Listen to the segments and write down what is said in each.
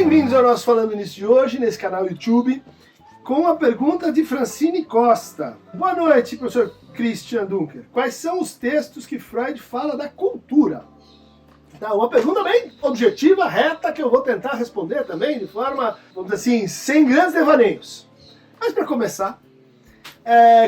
Bem-vindos ao nosso Falando Nisso de hoje, nesse canal YouTube, com a pergunta de Francine Costa. Boa noite, professor Christian Dunker. Quais são os textos que Freud fala da cultura? Tá, uma pergunta bem objetiva, reta, que eu vou tentar responder também de forma, vamos dizer assim, sem grandes devaneios. Mas para começar,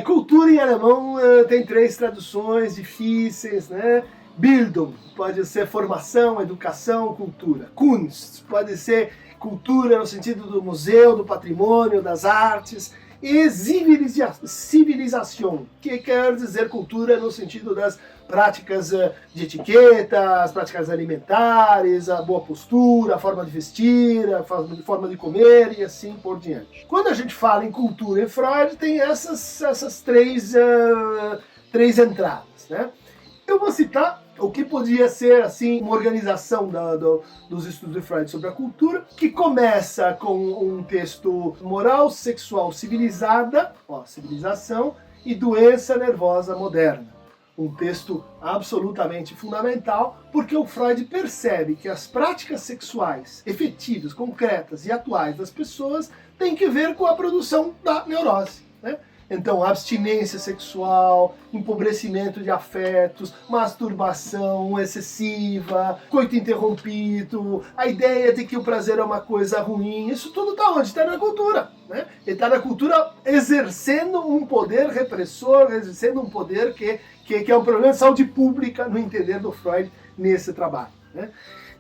cultura em alemão tem três traduções difíceis, né? Bildung pode ser formação, educação, cultura. Kunst pode ser cultura no sentido do museu, do patrimônio, das artes. E civilização, que quer dizer cultura no sentido das práticas de etiqueta, as práticas alimentares, a boa postura, a forma de vestir, a forma de comer e assim por diante. Quando a gente fala em cultura em Freud, tem essas três entradas, né? Eu vou citar o que podia ser assim uma organização dos estudos de Freud sobre a cultura, que começa com um texto moral, sexual, civilizada, civilização, e doença nervosa moderna. Um texto absolutamente fundamental, porque o Freud percebe que as práticas sexuais efetivas, concretas e atuais das pessoas têm que ver com a produção da neurose, né? Então, abstinência sexual, empobrecimento de afetos, masturbação excessiva, coito interrompido, a ideia de que o prazer é uma coisa ruim, isso tudo está onde? Está na cultura, né? Ele está na cultura exercendo um poder repressor, exercendo um poder que é um problema de saúde pública, no entender do Freud, nesse trabalho, né?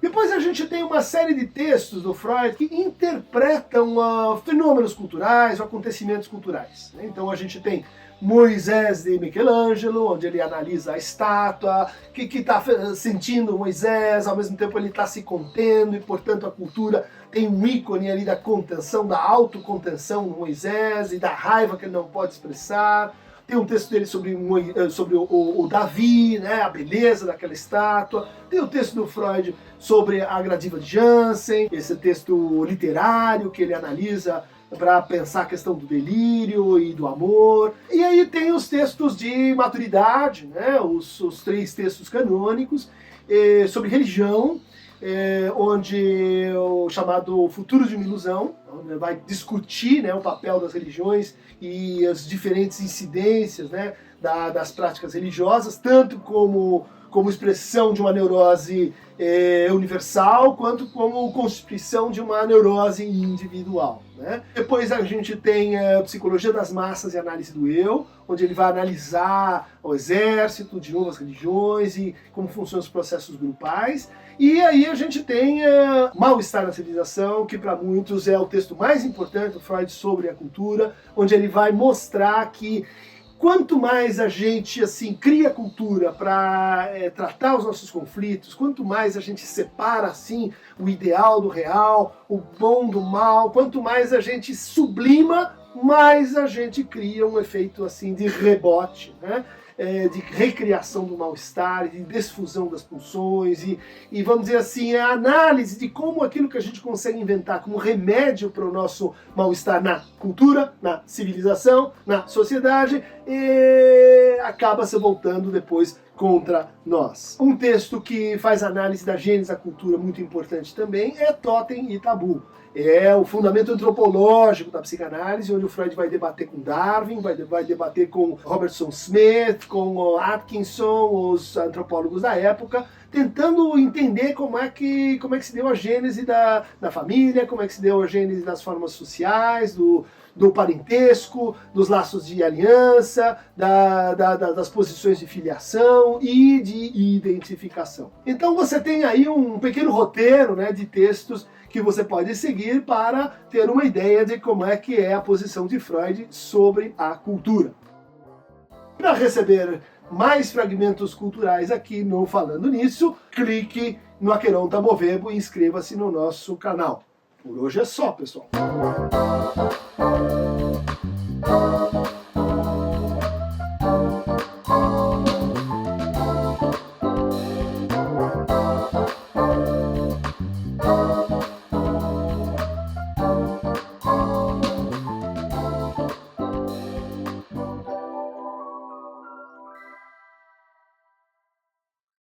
Depois a gente tem uma série de textos do Freud que interpretam fenômenos culturais, acontecimentos culturais. Então a gente tem Moisés de Michelangelo, onde ele analisa a estátua, que está sentindo Moisés, ao mesmo tempo ele está se contendo, e portanto a cultura tem um ícone ali da contenção, da autocontenção do Moisés e da raiva que ele não pode expressar. Tem um texto dele sobre o Davi, né, a beleza daquela estátua. Tem o texto do Freud sobre a gradiva de Jansen, esse texto literário que ele analisa para pensar a questão do delírio e do amor. E aí tem os textos de maturidade, né, os três textos canônicos sobre religião, onde o chamado Futuro de uma Ilusão, onde vai discutir, né, o papel das religiões e as diferentes incidências, né, das práticas religiosas, tanto como expressão de uma neurose universal, quanto como constituição de uma neurose individual, né? Depois a gente tem a Psicologia das Massas e Análise do Eu, onde ele vai analisar o exército, de novo as religiões e como funcionam os processos grupais. E aí a gente tem Mal-Estar na Civilização, que para muitos é o texto mais importante do Freud sobre a cultura, onde ele vai mostrar que quanto mais a gente cria cultura para tratar os nossos conflitos, quanto mais a gente separa o ideal do real, o bom do mal, quanto mais a gente sublima, mais a gente cria um efeito de rebote, né? De recriação do mal-estar, de desfusão das pulsões e vamos dizer assim, a análise de como aquilo que a gente consegue inventar como remédio para o nosso mal-estar na cultura, na civilização, na sociedade, acaba se voltando depois contra nós. Um texto que faz análise da gênese da cultura muito importante também é Totem e Tabu. É o fundamento antropológico da psicanálise, onde o Freud vai debater com Darwin, vai debater com Robertson Smith, com Atkinson, os antropólogos da época, tentando entender como é que se deu a gênese da família, como é que se deu a gênese das formas sociais, do parentesco, dos laços de aliança, das posições de filiação e de identificação. Então você tem aí um pequeno roteiro, né, de textos que você pode seguir para ter uma ideia de como é que é a posição de Freud sobre a cultura. Para receber mais fragmentos culturais aqui no Falando Nisso, clique no Aqueronta Movebo e inscreva-se no nosso canal. Por hoje é só, pessoal.